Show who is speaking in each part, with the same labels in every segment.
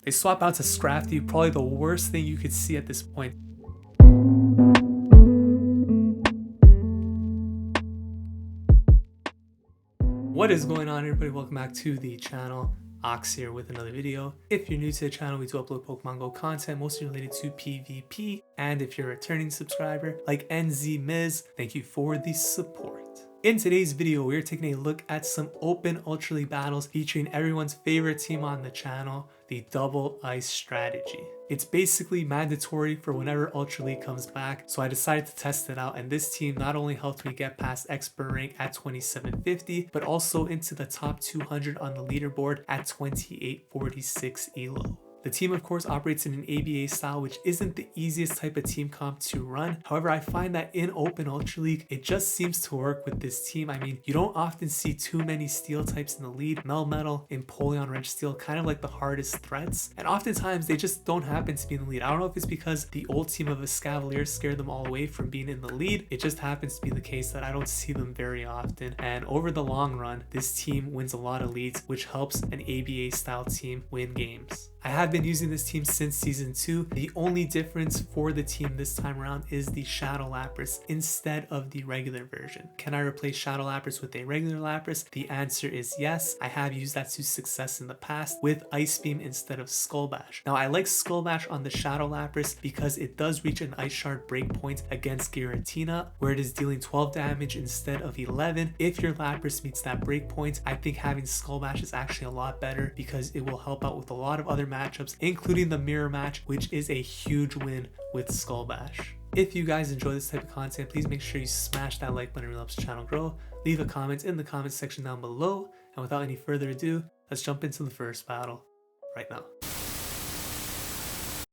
Speaker 1: They swap out to Scrafty, probably the worst thing you could see at this point. What is going on, everybody? Welcome back to the channel. Ox here with another video. If you're new to the channel, we do upload Pokemon Go content mostly related to PvP, and if you're a returning subscriber like NZ Miz, thank you for the support. In today's video, we are taking a look at some open Ultra League battles featuring everyone's favorite team on the channel, the Double Ice strategy. It's basically mandatory for whenever Ultra League comes back, so I decided to test it out, and this team not only helped me get past expert rank at 2750, but also into the top 200 on the leaderboard at 2846 ELO. The team, of course, operates in an ABA style, which isn't the easiest type of team comp to run. However, I find that in Open Ultra League, it just seems to work with this team. I mean, you don't often see too many steel types in the lead. Melmetal, Empoleon, Wrench Steel, kind of like the hardest threats. And oftentimes, they just don't happen to be in the lead. I don't know if it's because the old team of Escavalier scared them all away from being in the lead. It just happens to be the case that I don't see them very often. And over the long run, this team wins a lot of leads, which helps an ABA style team win games. I have been using this team since season 2. The only difference for the team this time around is the Shadow Lapras instead of the regular version. Can I replace Shadow Lapras with a regular Lapras? The answer is yes. I have used that to success in the past with Ice Beam instead of Skull Bash. Now I like Skull Bash on the Shadow Lapras because it does reach an Ice Shard breakpoint against Giratina, where it is dealing 12 damage instead of 11. If your Lapras meets that breakpoint, I think having Skull Bash is actually a lot better because it will help out with a lot of other matchups, including the mirror match, which is a huge win with Skull Bash. If you guys enjoy this type of content, please make sure you smash that like button. It really helps the channel grow. Leave a comment in the comment section down below, and without any further ado, let's jump into the first battle right now.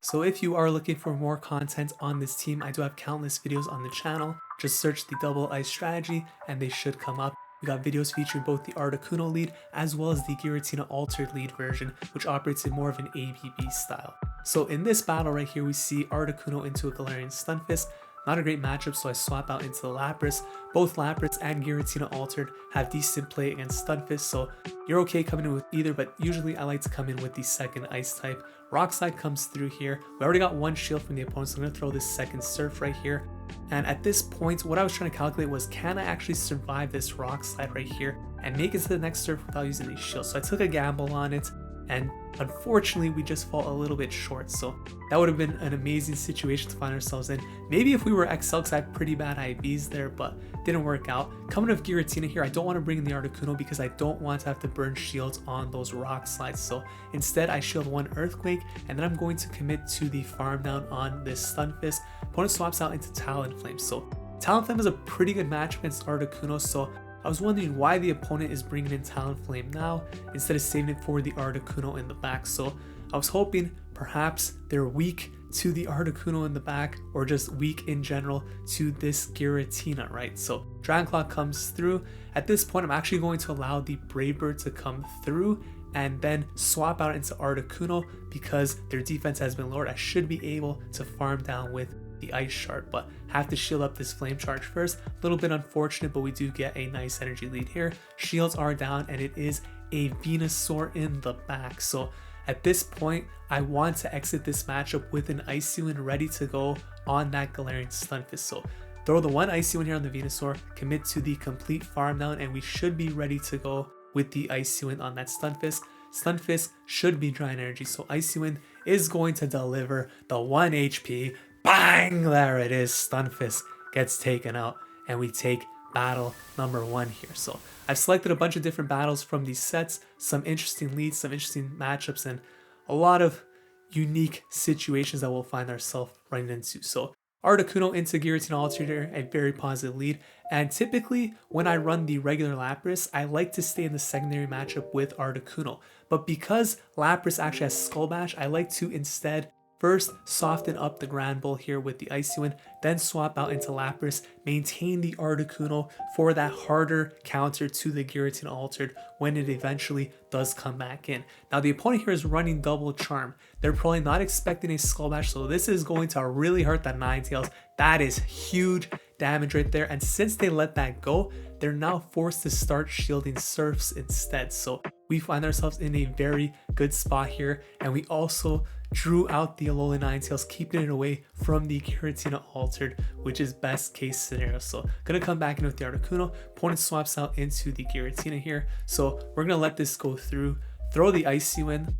Speaker 1: So if you are looking for more content on this team, I do have countless videos on the channel. Just search the Double Ice strategy and they should come up. We got videos featuring both the Articuno lead as well as the Giratina altered lead version, which operates in more of an ABB style. So in this battle right here, we see Articuno into a Galarian Stunfisk. Not a great matchup, so I swap out into the Lapras. Both Lapras and Giratina Altered have decent play against Stunfisk, so you're okay coming in with either, but usually I like to come in with the second Ice type. Rock Slide comes through here. We already got one shield from the opponent, so I'm going to throw this second Surf right here. And at this point, what I was trying to calculate was, can I actually survive this Rock Slide right here and make it to the next Surf without using these shields? So I took a gamble on it, and unfortunately we just fall a little bit short, so that would have been an amazing situation to find ourselves in. Maybe if we were XL, because I had pretty bad IVs there, but didn't work out. Coming with Giratina here, I don't want to bring in the Articuno because I don't want to have to burn shields on those Rock Slides, so instead I shield one Earthquake, and then I'm going to commit to the farm down on this Stunfisk. Opponent swaps out into Talonflame, so Talonflame is a pretty good match against Articuno, so I was wondering why the opponent is bringing in Talonflame now instead of saving it for the Articuno in the back. So I was hoping perhaps they're weak to the Articuno in the back, or just weak in general to this Giratina, right? So Dragon Claw comes through. At this point, I'm actually going to allow the Brave Bird to come through and then swap out into Articuno because their defense has been lowered. I should be able to farm down with the Ice Shard, but have to shield up this Flame Charge first. A little bit unfortunate, but we do get a nice energy lead here. Shields are down, and it is a Venusaur in the back. So at this point, I want to exit this matchup with an Icy Wind ready to go on that Galarian Stunfisk. So throw the one Icy Wind here on the Venusaur, commit to the complete farm down, and we should be ready to go with the Icy Wind on that Stunfisk. Stunfisk should be dry energy, so Icy Wind is going to deliver the 1 HP. Bang! There it is. Stunfisk gets taken out, and we take battle number 1 here. So I've selected a bunch of different battles from these sets, some interesting leads, some interesting matchups, and a lot of unique situations that we'll find ourselves running into. So Articuno into Giratina Alternator, a very positive lead. And typically when I run the regular Lapras, I like to stay in the secondary matchup with Articuno. But because Lapras actually has Skull Bash, I like to instead first soften up the Granbull here with the Icy Wind, then swap out into Lapras, maintain the Articuno for that harder counter to the Giratina Altered when it eventually does come back in. Now the opponent here is running Double Charm. They're probably not expecting a Skull Bash, so this is going to really hurt that Ninetales. That is huge damage right there, and since they let that go, they're now forced to start shielding Surfs instead. So we find ourselves in a very good spot here, and we also drew out the Alolan Ninetales, keeping it away from the Giratina Altered, which is best case scenario. So gonna come back in with the Articuno. Opponent swaps out into the Giratina here, so we're gonna let this go through, throw the Icy Wind,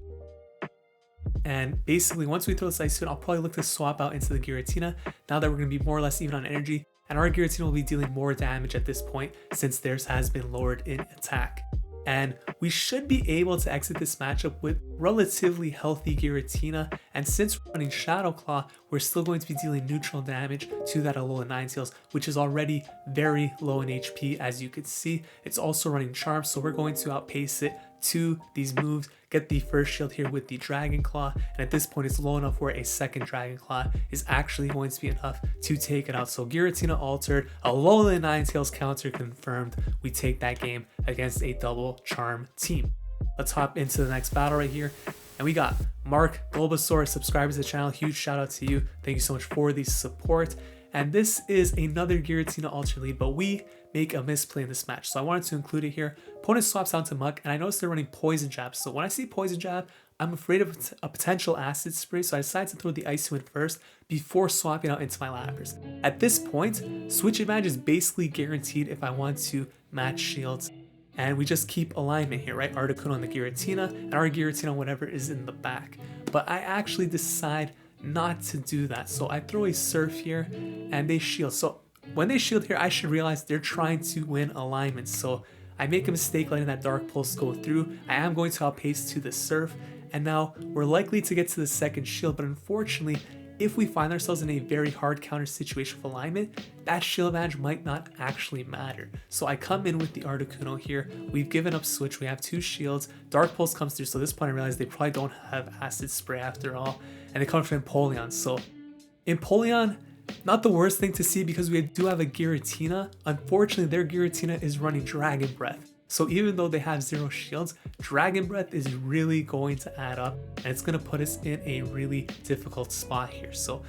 Speaker 1: and basically once we throw this Icy Wind, I'll probably look to swap out into the Giratina now that we're gonna be more or less even on energy, and our Giratina will be dealing more damage at this point since theirs has been lowered in attack. And we should be able to exit this matchup with relatively healthy Giratina, and since we're running Shadow Claw, we're still going to be dealing neutral damage to that Alolan Ninetales, which is already very low in HP. As you can see, it's also running Charm, so we're going to outpace it to these moves, get the first shield here with the Dragon Claw, and at this point it's low enough where a second Dragon Claw is actually going to be enough to take it out. So Giratina Altered, Alolan Ninetales counter confirmed. We take that game against a double Charm team. Let's hop into the next battle right here. And we got Mark Bulbasaur, subscribers to the channel, huge shout out to you. Thank you so much for the support. And this is another Giratina Ultra lead, but we make a misplay in this match, so I wanted to include it here. Opponent swaps out to Muck, and I noticed they're running Poison Jab. So when I see Poison Jab, I'm afraid of a potential Acid Spray, so I decided to throw the Icy Wind first before swapping out into my Lapras. At this point, Switch Advantage is basically guaranteed if I want to match shields. And we just keep alignment here, right? Articuno on the Giratina, and our Giratina on whatever is in the back. But I actually decide not to do that. So I throw a Surf here, and they shield. So when they shield here, I should realize they're trying to win alignment. So I make a mistake letting that Dark Pulse go through. I am going to outpace to the Surf, and now we're likely to get to the second shield, but unfortunately, if we find ourselves in a very hard counter situation of alignment, that shield advantage might not actually matter. So I come in with the Articuno here. We've given up Switch. We have 2 shields. Dark Pulse comes through, so at this point I realize they probably don't have Acid Spray after all. And they come from Empoleon. So Empoleon, not the worst thing to see because we do have a Giratina. Unfortunately, their Giratina is running Dragon Breath. So even though they have 0 shields, Dragon Breath is really going to add up, and it's going to put us in a really difficult spot here. So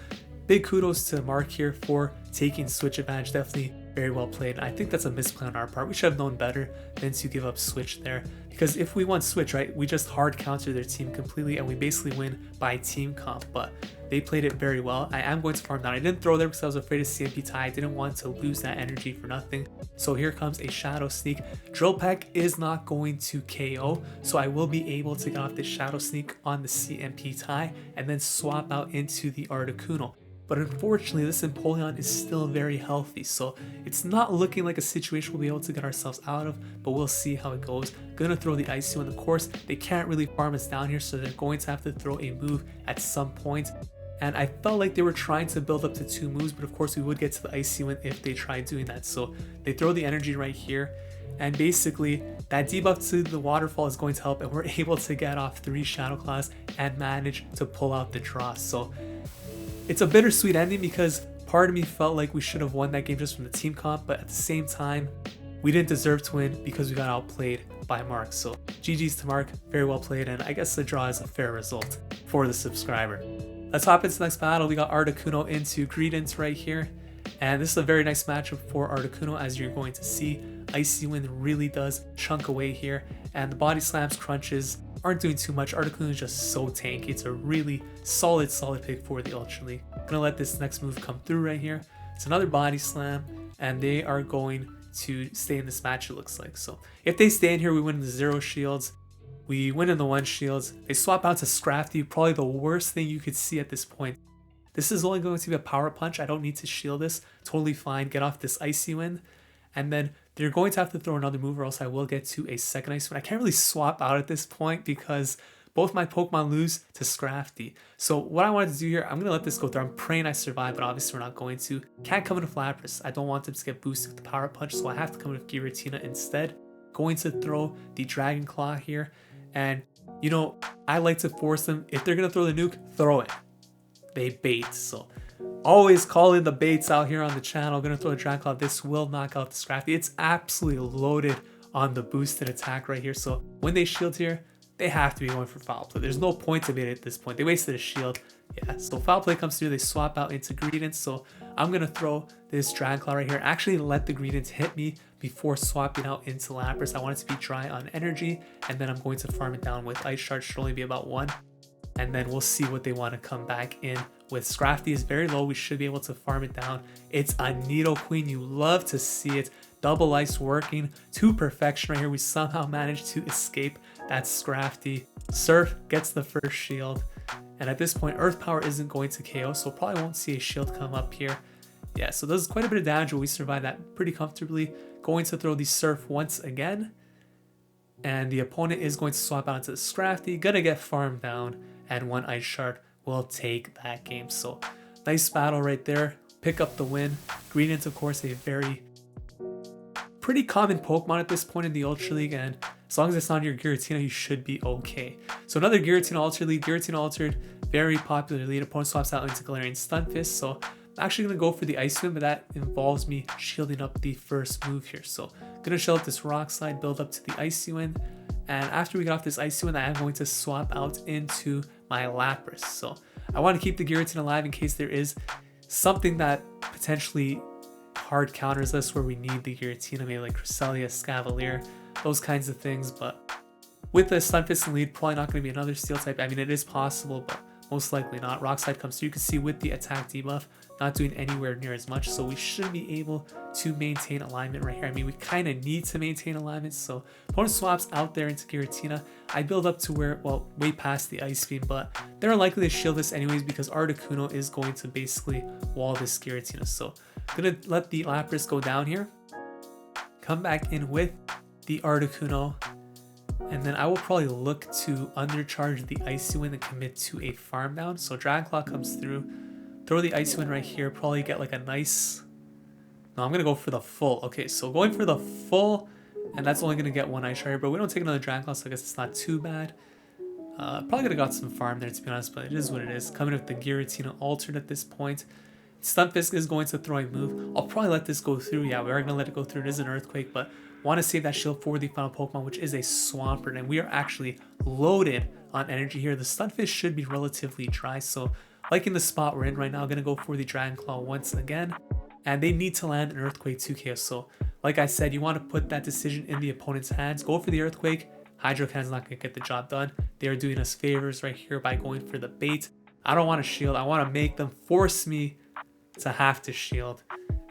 Speaker 1: big kudos to Mark here for taking Switch advantage. Definitely very well played. I think that's a misplay on our part. We should have known better than to give up Switch there, because if we want Switch, right, we just hard counter their team completely and we basically win by team comp. But they played it very well. I am going to farm down. I didn't throw there because I was afraid of CMP tie. I didn't want to lose that energy for nothing. So here comes a Shadow Sneak. Drill Peck is not going to KO, so I will be able to get off this Shadow Sneak on the CMP tie and then swap out into the Articuno. But unfortunately, this Empoleon is still very healthy, so it's not looking like a situation we'll be able to get ourselves out of, but we'll see how it goes. Gonna throw the Icy Wind. Of course, they can't really farm us down here, so they're going to have to throw a move at some point. And I felt like they were trying to build up to 2 moves, but of course we would get to the Icy Wind if they tried doing that. So they throw the energy right here, and basically that debuff to the waterfall is going to help, and we're able to get off 3 Shadow Claws and manage to pull out the draw. So it's a bittersweet ending because part of me felt like we should have won that game just from the team comp, but at the same time, we didn't deserve to win because we got outplayed by Mark. So GG's to Mark, very well played, and I guess the draw is a fair result for the subscriber. Let's hop into the next battle. We got Articuno into Greedent right here, and this is a very nice matchup for Articuno, as you're going to see. Icy Wind really does chunk away here, and the Body Slams, Crunches aren't doing too much. Articuno is just so tanky. It's a really solid pick for the Ultra League. I'm gonna let this next move come through right here. It's another Body Slam, and they are going to stay in this match, it looks like. So if they stay in here, we win the 0 shields. We win in the 1 shields. They swap out to Scrafty, probably the worst thing you could see at this point. This is only going to be a Power Punch. I don't need to shield this. Totally fine. Get off this Icy Wind. And then they're going to have to throw another move or else I will get to a second Icy Wind. I can't really swap out at this point because both my Pokemon lose to Scrafty. So what I wanted to do here, I'm going to let this go through. I'm praying I survive, but obviously we're not going to. Can't come in with Lapras. I don't want them to get boosted with the Power Punch, so I have to come in with Giratina instead. Going to throw the Dragon Claw here. And, you know, I like to force them. If they're going to throw the nuke, throw it. They bait. So always calling the baits out here on the channel. Going to throw a Dragon Claw. This will knock out the Scrafty. It's absolutely loaded on the boosted attack right here. So when they shield here, they have to be going for Foul Play. There's no point to bait at this point. They wasted a shield. Yeah, so Foul Play comes through. They swap out into Greedent. So I'm going to throw this Dragon Claw right here. Actually let the Greedent hit me before swapping out into Lapras. I want it to be dry on energy, and then I'm going to farm it down with Ice Shard. Should only be about 1. And then we'll see what they want to come back in with. Scrafty is very low. We should be able to farm it down. It's a Nidoqueen. You love to see it. Double Ice working to perfection right here. We somehow managed to escape that Scrafty. Surf gets the first shield. And at this point, Earth Power isn't going to KO, so probably won't see a shield come up here. Yeah, so does quite a bit of damage, but we survived that pretty comfortably. Going to throw the Surf once again. And the opponent is going to swap out into the Scrafty. Gonna get farmed down. And 1 Ice Shard will take that game. So nice battle right there. Pick up the win. Greedent, of course, a pretty common Pokemon at this point in the Ultra League, and as long as it's not your Giratina, you should be okay. So another Giratina Ultra League. Giratina Altered, very popular lead. Opponent swaps out into Galarian Stunfisk. So I'm actually going to go for the Ice Wind, but that involves me shielding up the first move here. So I'm going to shield up this Rock Slide, build up to the Icy Wind. And after we get off this Icy Wind, I am going to swap out into my Lapras. So I want to keep the Giratina alive in case there is something that potentially hard counters us where we need the Giratina, maybe like Cresselia, Escavalier, those kinds of things. But with the Stunfisk in lead, probably not going to be another Steel type. I mean, it is possible, but most likely not. Rock Slide comes through. You can see with the attack debuff, not doing anywhere near as much, so we should be able to maintain alignment right here. I mean, we kind of need to maintain alignment, so opponent swaps out there into Giratina. I build up to where, well, way past the Ice Beam, but they're unlikely to shield this anyways because Articuno is going to basically wall this Giratina. So I'm gonna let the Lapras go down here, come back in with the Articuno, and then I will probably look to undercharge the Icy Wind and commit to a farm down. So Dragon Claw comes through, throw the Icy Wind right here, probably get like a nice... No, I'm going to go for the full. Okay, so going for the full, and that's only going to get 1 Ice Shard, but we don't take another Dragon Claw, so I guess it's not too bad. Probably could have got some farm there, to be honest, but it is what it is. Coming with the Giratina Altered at this point. Stunfisk is going to throw a move. I'll probably let this go through. Yeah, we are going to let it go through. It is an Earthquake, but want to save that shield for the final Pokemon, which is a Swampert, and we are actually loaded on energy here. The Stunfisk should be relatively dry, so liking the spot we're in right now, I'm going to go for the Dragon Claw once again, and they need to land an Earthquake 2K. So like I said, you want to put that decision in the opponent's hands. Go for the Earthquake. Hydro Cannon's not going to get the job done. They are doing us favors right here by going for the bait. I don't want to shield. I want to make them force me to have to shield,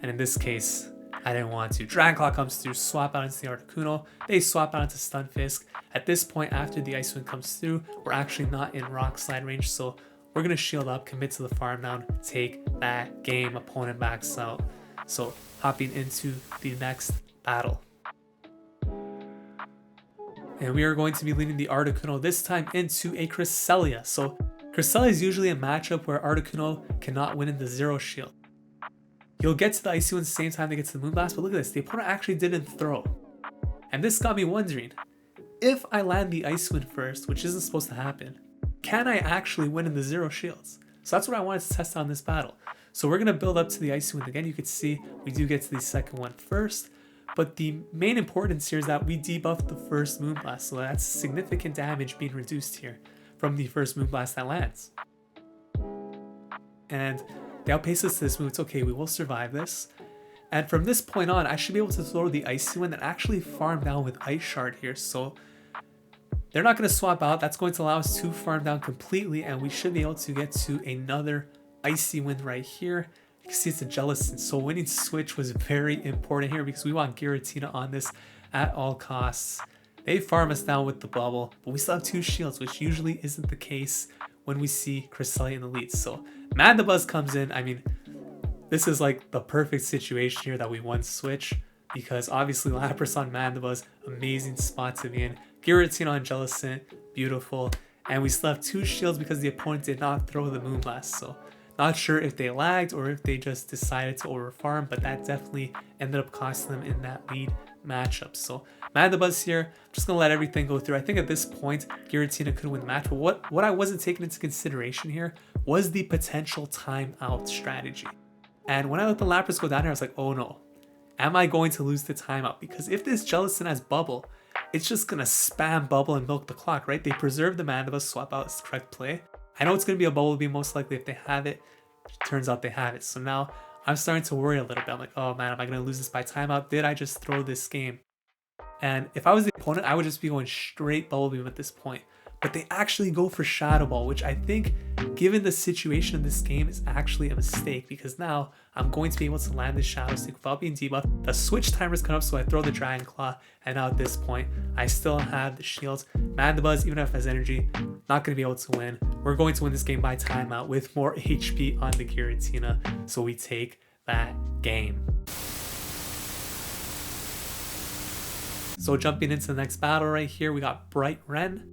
Speaker 1: and in this case, I didn't want to. Dragon Claw comes through, swap out into the Articuno. They swap out into Stunfisk. At this point, after the Ice Wind comes through, we're actually not in Rock Slide range, so we're going to shield up, commit to the farm down, take that game. Opponent backs out. So hopping into the next battle. And we are going to be leading the Articuno this time into a Cresselia. So Cresselia is usually a matchup where Articuno cannot win in the Zero Shield. You'll get to the Icy Wind at the same time they get to the Moonblast, but look at this, the opponent actually didn't throw. And this got me wondering, if I land the Ice Wind first, which isn't supposed to happen, can I actually win in the Zero Shields? So that's what I wanted to test on this battle. So we're going to build up to the Icy Wind again. You can see we do get to the second one first, but the main importance here is that we debuffed the first Moonblast, so that's significant damage being reduced here from the first Moonblast that lands. And they outpace us to this move. It's okay, we will survive this. And from this point on, I should be able to throw the Icy Wind and actually farm down with Ice Shard here. So they're not going to swap out. That's going to allow us to farm down completely, and we should be able to get to another Icy Wind right here. You can see it's a Jellicent, so winning switch was very important here because we want Giratina on this at all costs. They farm us down with the bubble, but we still have 2 shields, which usually isn't the case when we see Cresselia in the lead. So Mandibuzz comes in. I mean, this is like the perfect situation here that we won switch, because obviously Lapras on Mandibuzz, amazing spot to be in. Giratina on Jellicent, beautiful. And we still have 2 shields because the opponent did not throw the Moonblast. So not sure if they lagged or if they just decided to overfarm, but that definitely ended up costing them in that lead matchup. So Mandibuzz here, I'm just going to let everything go through. I think at this point, Giratina could win the match, but what I wasn't taking into consideration here was the potential timeout strategy. And when I let the Lapras go down here, I was like, oh no, am I going to lose the timeout? Because if this Jellicent has bubble, it's just going to spam bubble and milk the clock, right? They preserve the Mandibuzz, swap out is the correct play. I know it's going to be a bubble beam most likely if they have it. Turns out they have it. So now I'm starting to worry a little bit. I'm like, oh man, am I going to lose this by timeout? Did I just throw this game? And if I was the opponent, I would just be going straight Bubble Beam at this point. But they actually go for Shadow Ball, which I think, given the situation of this game, is actually a mistake, because now I'm going to be able to land this Shadow Sneak without being debuffed. The switch timer's come up, so I throw the Dragon Claw, and now at this point, I still have the shields. Mandibuzz, even if it has energy, not going to be able to win. We're going to win this game by timeout with more HP on the Giratina, so we take that game. So jumping into the next battle right here, we got Bright Ren.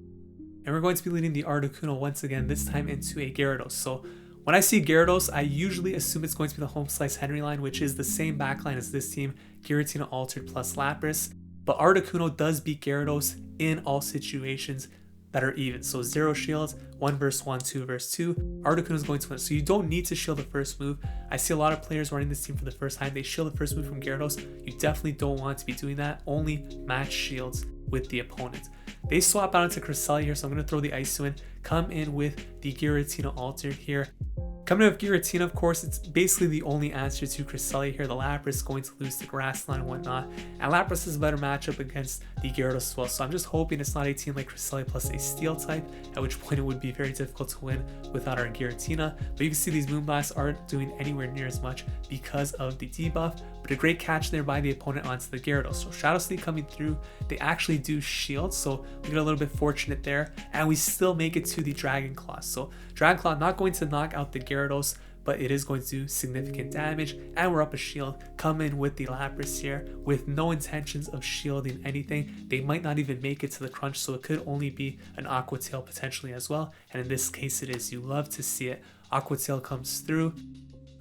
Speaker 1: And we're going to be leading the Articuno once again, this time into a Gyarados. So when I see Gyarados, I usually assume it's going to be the Home Slice Henry line, which is the same backline as this team, Giratina Altered plus Lapras. But Articuno does beat Gyarados in all situations that are even. So 0 shields, 1 versus 1, 2 versus 2. Articuno is going to win. So you don't need to shield the first move. I see a lot of players running this team for the first time. They shield the first move from Gyarados. You definitely don't want to be doing that. Only match shields with the opponent. They swap out into Cresselia here, so I'm going to throw the Ice in, come in with the Giratina Altered here. Coming in with Giratina, of course, it's basically the only answer to Cresselia here. The Lapras is going to lose the Grass line and whatnot, and Lapras is a better matchup against the Gyarados as well. So I'm just hoping it's not a team like Cresselia plus a Steel type, at which point it would be very difficult to win without our Giratina. But you can see these Moonblasts aren't doing anywhere near as much because of the debuff, but a great catch there by the opponent onto the Gyarados. So Shadow Sneak coming through, they actually do shield, so we get a little bit fortunate there, and we still make it to the Dragon Claw. So Dragon Claw not going to knock out the Gyarados, but it is going to do significant damage, and we're up a shield. Come in with the Lapras here with no intentions of shielding anything. They might not even make it to the crunch, so it could only be an Aqua Tail potentially as well, and in this case it is. You love to see it. Aqua Tail comes through.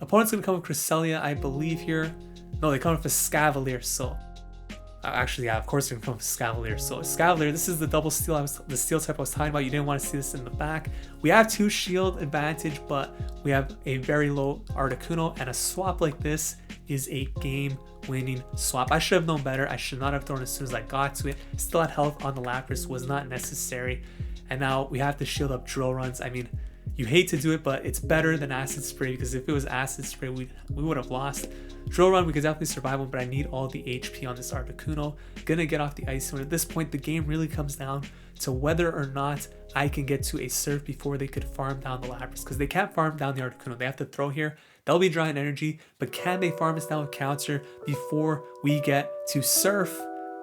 Speaker 1: Opponent's going to come with Cresselia, I believe here. No, they come with Escavalier, so actually, yeah, of course they're going to come with Escavalier. So Escavalier, this is the double steel, the steel type I was talking about. You didn't want to see this in the back. We have 2 shield advantage, but we have a very low Articuno, and a swap like this is a game-winning swap. I should have known better. I should not have thrown as soon as I got to it. Still had health on the Lapras, was not necessary. And now we have to shield up drill runs. I mean, you hate to do it, but it's better than Acid Spray, because if it was Acid Spray, we would have lost. Drill Run, we could definitely survive one, but I need all the HP on this Articuno. Gonna get off the Ice One. At this point, the game really comes down to whether or not I can get to a Surf before they could farm down the Lapras, because they can't farm down the Articuno. They have to throw here. They'll be drawing energy, but can they farm us down with Counter before we get to Surf?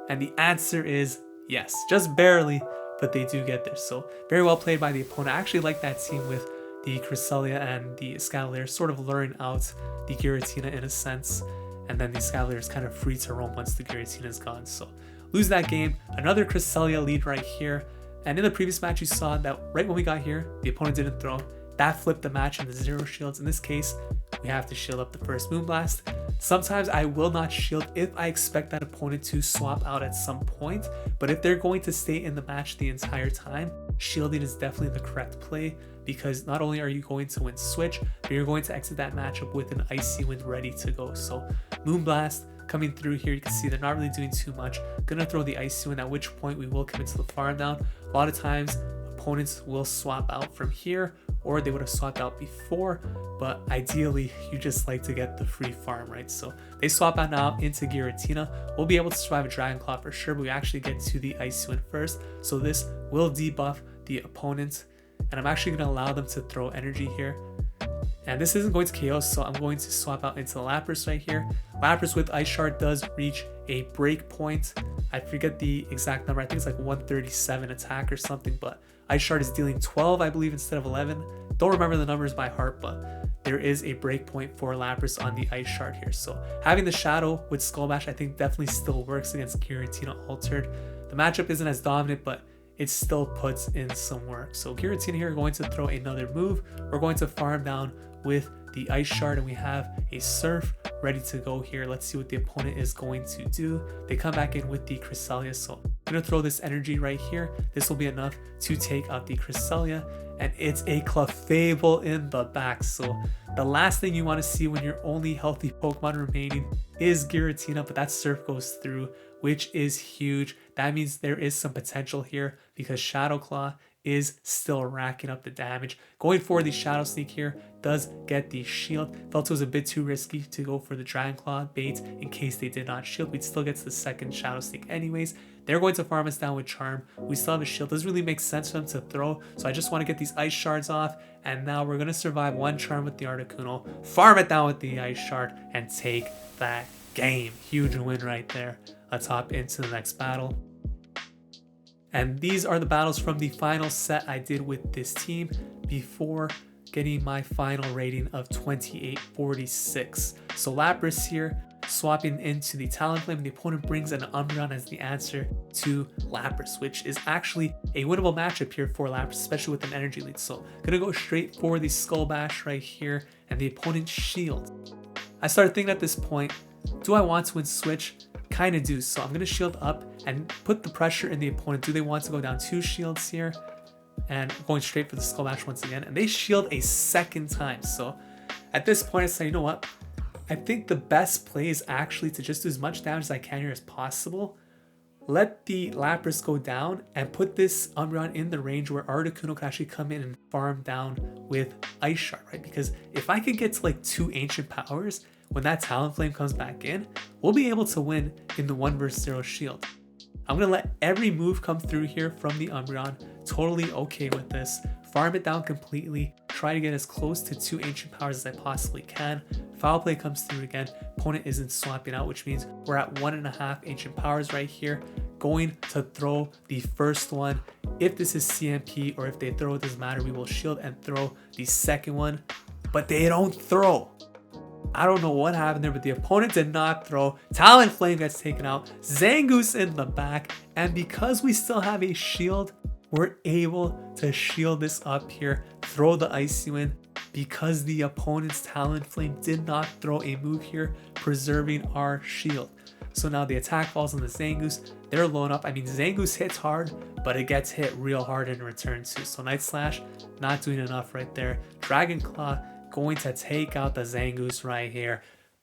Speaker 1: And the answer is yes, just barely, but they do get there. So very well played by the opponent. I actually like that team with the Cresselia and the Escavalier sort of luring out the Giratina in a sense, and then the Escavalier is kind of free to roam once the Giratina is gone. So lose that game. Another Cresselia lead right here, and in the previous match you saw that right when we got here, the opponent didn't throw. That flipped the match into 0 shields. In this case, we have to shield up the first Moonblast. Sometimes I will not shield if I expect that opponent to swap out at some point, but if they're going to stay in the match the entire time, shielding is definitely the correct play, because not only are you going to win switch, but you're going to exit that matchup with an Icy Wind ready to go. So Moonblast coming through here, you can see they're not really doing too much. Gonna throw the Icy Wind, at which point we will commit to the farm down. A lot of times opponents will swap out from here, or they would have swapped out before, but ideally you just like to get the free farm, right? So they swap out now into Giratina. We'll be able to survive a Dragon Claw for sure, but we actually get to the Icy Wind first, so this will debuff the opponent, and I'm actually going to allow them to throw energy here. And this isn't going to KO, so I'm going to swap out into the Lapras right here. Lapras with Ice Shard does reach a break point. I forget the exact number. I think it's like 137 attack or something, but Ice Shard is dealing 12, I believe, instead of 11. Don't remember the numbers by heart, but there is a break point for Lapras on the Ice Shard here. So having the Shadow with Skull Bash, I think definitely still works against Giratina Altered. The matchup isn't as dominant, but it still puts in some work. So Giratina here are going to throw another move. We're going to farm down with the Ice Shard, and we have a Surf ready to go here. Let's see what the opponent is going to do. They come back in with the Cresselia, so I'm going to throw this energy right here. This will be enough to take out the Cresselia, and it's a Clefable in the back. So the last thing you want to see when your only healthy Pokemon remaining is Giratina, but that Surf goes through, which is huge. That means there is some potential here, because Shadow Claw is still racking up the damage. Going for the Shadow Sneak here does get the shield. Felt it was a bit too risky to go for the Dragon Claw bait in case they did not shield. We'd still get to the second Shadow Sneak anyways. They're going to farm us down with Charm. We still have a shield. Doesn't really make sense for them to throw, so I just want to get these Ice Shards off, and now we're going to survive one Charm with the Articuno, farm it down with the Ice Shard, and take that game. Huge win right there. Let's hop into the next battle. And these are the battles from the final set I did with this team before getting my final rating of 2846. So Lapras here, swapping into the Talonflame. The opponent brings an Umbreon as the answer to Lapras, which is actually a winnable matchup here for Lapras, especially with an energy lead. So gonna go straight for the Skull Bash right here and the opponent's shield. I started thinking at this point, do I want to win switch? Kind of do. So I'm gonna shield up and put the pressure in the opponent. Do they want to go down 2 shields here? And going straight for the Skull Bash once again. And they shield a second time. So at this point I say, you know what? I think the best play is actually to just do as much damage as I can here as possible. Let the Lapras go down and put this Umbreon in the range where Articuno could actually come in and farm down with Ice Shard, right? Because if I could get to like 2 Ancient Powers, when that Talonflame comes back in, we'll be able to win in the 1 vs 0 shield. I'm going to let every move come through here from the Umbreon. Totally okay with this. Farm it down completely. Try to get as close to 2 Ancient Powers as I possibly can. Foul Play comes through again. Opponent isn't swapping out, which means we're at 1.5 Ancient Powers right here. Going to throw the first one. If this is CMP or if they throw, it doesn't matter. We will shield and throw the second one. But they don't throw. I don't know what happened there, but the opponent did not throw. Talonflame gets taken out. Zangoose in the back. And because we still have a shield, we're able to shield this up here. Throw the Icy Wind because the opponent's Talonflame did not throw a move here, preserving our shield. So now the attack falls on the Zangoose. They're low up. I mean, Zangoose hits hard, but it gets hit real hard in return too. So Night Slash not doing enough right there. Dragon Claw going to take out the Zangoose right here.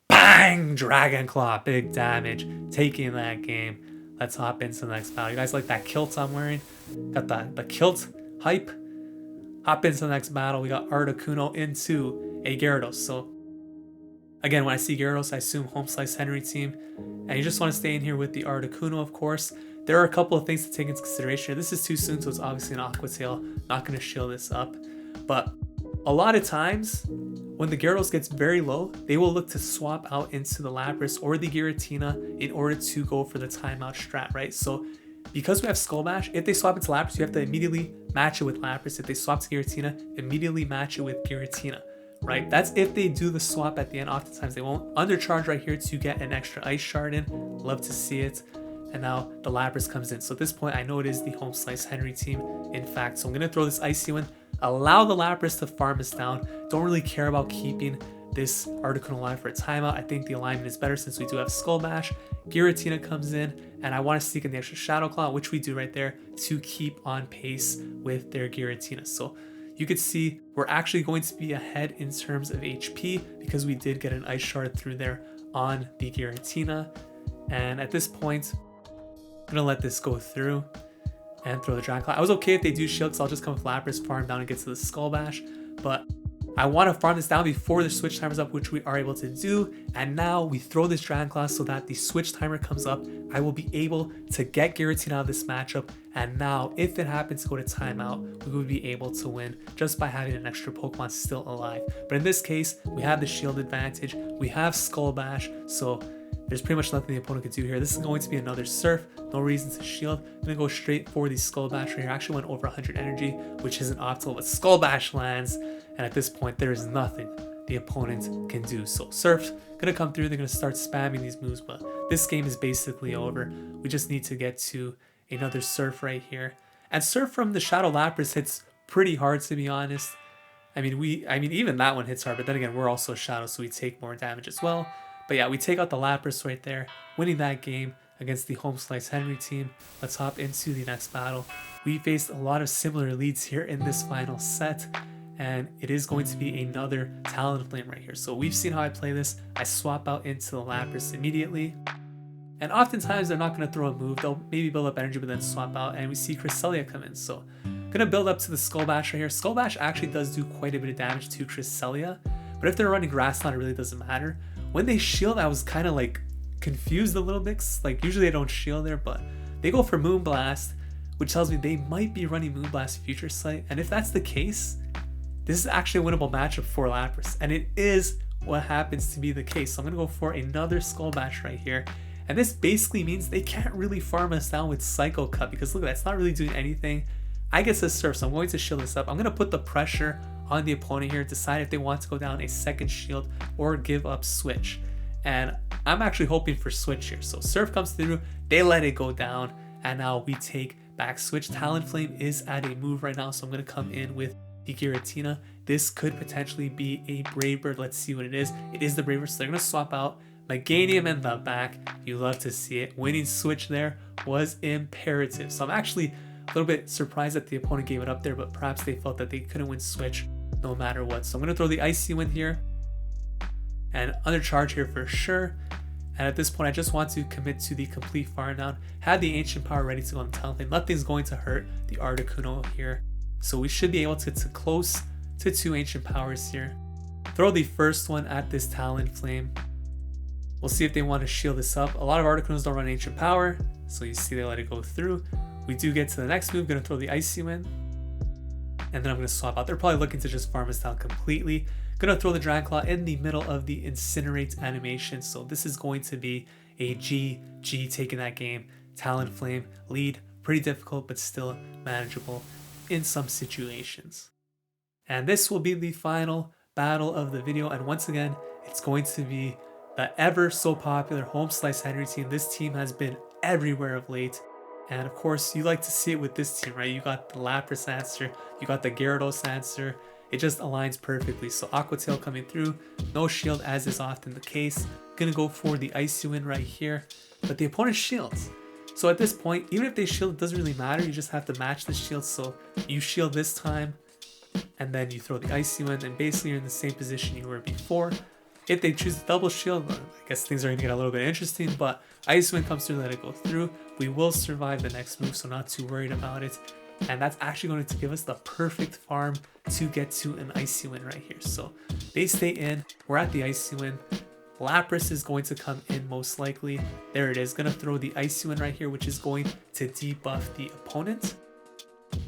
Speaker 1: Bang! Dragon Claw, big damage, taking that game. Let's hop into the next battle. You guys like that kilt I'm wearing? Got the kilt hype. Hop into the next battle. We got Articuno into a Gyarados. So again, when I see Gyarados, I assume Home Slice Henry team. And you just want to stay in here with the Articuno, of course. There are a couple of things to take into consideration. This is too soon, so it's obviously an Aqua Tail. Not going to shield this up. But a lot of times, when the Gyarados gets very low, they will look to swap out into the Lapras or the Giratina in order to go for the timeout strat, right? So because we have Skull Bash, if they swap into Lapras, you have to immediately match it with Lapras. If they swap to Giratina, immediately match it with Giratina, right? That's if they do the swap at the end. Oftentimes they won't. Undercharge right here to get an extra Ice Shard in. Love to see it. And now the Lapras comes in. So at this point, I know it is the Home Slice Henry team, in fact. So I'm going to throw this Icy Wind. Allow the Lapras to farm us down. Don't really care about keeping this Articuno alive for a timeout. I think the alignment is better since we do have Skull Bash. Giratina comes in, and I want to sneak in the extra Shadow Claw, which we do right there, to keep on pace with their Giratina. So you could see we're actually going to be ahead in terms of HP because we did get an Ice Shard through there on the Giratina. And at this point, I'm going to let this go through and throw the Dragon Claw. I was okay if they do shield, because I'll just come with Lapras, farm down and get to the Skull Bash. But I want to farm this down before the switch timer's up, which we are able to do. And now we throw this Dragon Claw so that the switch timer comes up. I will be able to get Giratina out of this matchup. And now, if it happens to go to timeout, we would be able to win just by having an extra Pokemon still alive. But in this case, we have the shield advantage. We have Skull Bash, so there's pretty much nothing the opponent could do here. This is going to be another Surf. No reason to shield. I'm going to go straight for the Skull Bash right here. I actually went over 100 energy, which isn't optimal, but Skull Bash lands. And at this point, there is nothing the opponent can do. So Surf's going to come through. They're going to start spamming these moves, but this game is basically over. We just need to get to another Surf right here. And Surf from the Shadow Lapras hits pretty hard, to be honest. I mean, even that one hits hard, but then again, we're also Shadow, so we take more damage as well. But yeah, we take out the Lapras right there, winning that game against the Home Slice Henry team. Let's hop into the next battle. We faced a lot of similar leads here in this final set, and it is going to be another Talonflame right here. So we've seen how I play this. I swap out into the Lapras immediately. And oftentimes they're not going to throw a move. They'll maybe build up energy but then swap out, and we see Cresselia come in. So Gonna build up to the Skull Bash right here. Skull Bash actually does do quite a bit of damage to Cresselia, but if they're running Grassland, it really doesn't matter. When they shield, I was kind of like confused a little bit. Like usually they don't shield there, but they go for Moonblast, which tells me they might be running Moonblast Future Sight. And if that's the case, this is actually a winnable matchup for Lapras, and it is what happens to be the case. So I'm gonna go for another Skull Bash right here. And this basically means they can't really farm us down with Psycho Cut, because look, that's not really doing anything. I get to Surf, so I'm going to shield this up. I'm gonna put the pressure on the opponent here, decide if they want to go down a second shield or give up Switch. And I'm actually hoping for Switch here. So Surf comes through, they let it go down, and now we take back Switch. Talonflame is at a move right now, so I'm gonna come in with the Giratina. This could potentially be a Brave Bird. Let's see what it is. It is the Brave Bird, so they're gonna swap out Meganium in the back. You love to see it. Winning Switch there was imperative. So I'm actually a little bit surprised that the opponent gave it up there, but perhaps they felt that they couldn't win Switch no matter what. So I'm gonna throw the Icy Wind here and Undercharge here for sure. And at this point, I just want to commit to the complete fire down. Have the Ancient Power ready to go on the Talonflame. Nothing's going to hurt the Articuno here. So we should be able to get to close to 2 Ancient Powers here. Throw the first one at this Talonflame. We'll see if they want to shield this up. A lot of Articunos don't run Ancient Power, so you see they let it go through. We do get to the next move, gonna throw the Icy Wind. And then I'm gonna swap out. They're probably looking to just farm us down completely. Gonna throw the Dragon Claw in the middle of the Incinerate animation. So this is going to be a GG taking that game. Talonflame lead, pretty difficult, but still manageable in some situations. And this will be the final battle of the video. And once again, it's going to be the ever so popular Home Slice Henry team. This team has been everywhere of late. And of course, you like to see it with this team, right? You got the Lapras answer, you got the Gyarados answer. It just aligns perfectly. So Aqua Tail coming through, no shield as is often the case. Gonna go for the Icy Wind right here, but the opponent shields. So at this point, even if they shield, it doesn't really matter. You just have to match the shield. So you shield this time, and then you throw the Icy Wind, and basically you're in the same position you were before. If they choose the double shield, I guess things are going to get a little bit interesting, but Icy Wind comes through, let it go through. We will survive the next move, so not too worried about it. And that's actually going to give us the perfect farm to get to an Icy Wind right here. So they stay in, we're at the Icy Wind. Lapras is going to come in most likely. There it is, going to throw the Icy Wind right here, which is going to debuff the opponent.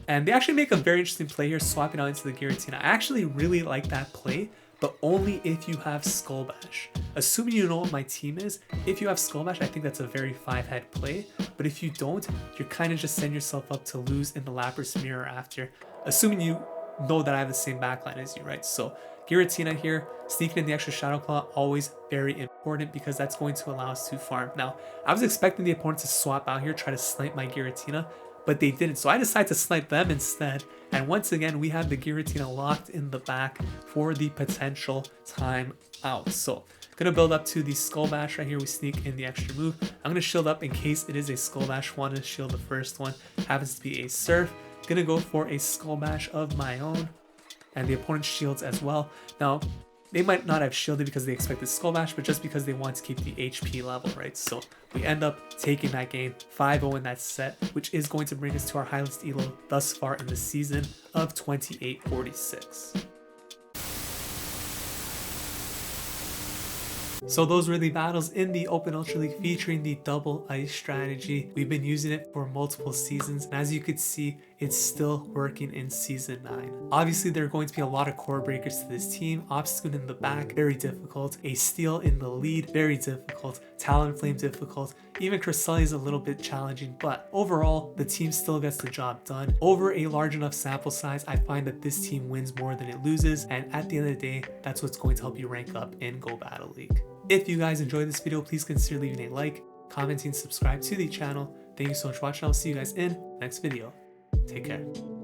Speaker 1: And they actually make a very interesting play here, swapping out into the Giratina. I actually really like that play, but only if you have Skull Bash. Assuming you know what my team is, if you have Skull Bash, I think that's a very 5-head play. But if you don't, you're kind of just setting yourself up to lose in the Lapras mirror after. Assuming you know that I have the same backline as you, right? So Giratina here, sneaking in the extra Shadow Claw, always very important because that's going to allow us to farm. Now, I was expecting the opponent to swap out here, try to snipe my Giratina, but they didn't. So I decided to snipe them instead. And once again, we have the Giratina locked in the back for the potential time out. So gonna build up to the Skull Bash right here. We sneak in the extra move. I'm gonna shield up in case it is a Skull Bash. Want to shield the first one. Happens to be a Surf. Gonna go for a Skull Bash of my own. And the opponent shields as well. Now, they might not have shielded because they expected Skull Bash, but just because they want to keep the HP level, right? So we end up taking that game 5-0 in that set, which is going to bring us to our highest ELO thus far in the season of 2846. So those were the battles in the Open Ultra League featuring the double ice strategy. We've been using it for multiple seasons, and as you could see, it's still working in Season 9. Obviously, there are going to be a lot of core breakers to this team. Obstagoon in the back, very difficult. A Steel in the lead, very difficult. Talonflame difficult. Even Cresselia is a little bit challenging, but overall, the team still gets the job done. Over a large enough sample size, I find that this team wins more than it loses, and at the end of the day, that's what's going to help you rank up in Go Battle League. If you guys enjoyed this video, please consider leaving a like, commenting, subscribe to the channel. Thank you so much for watching. I'll see you guys in the next video. Take care.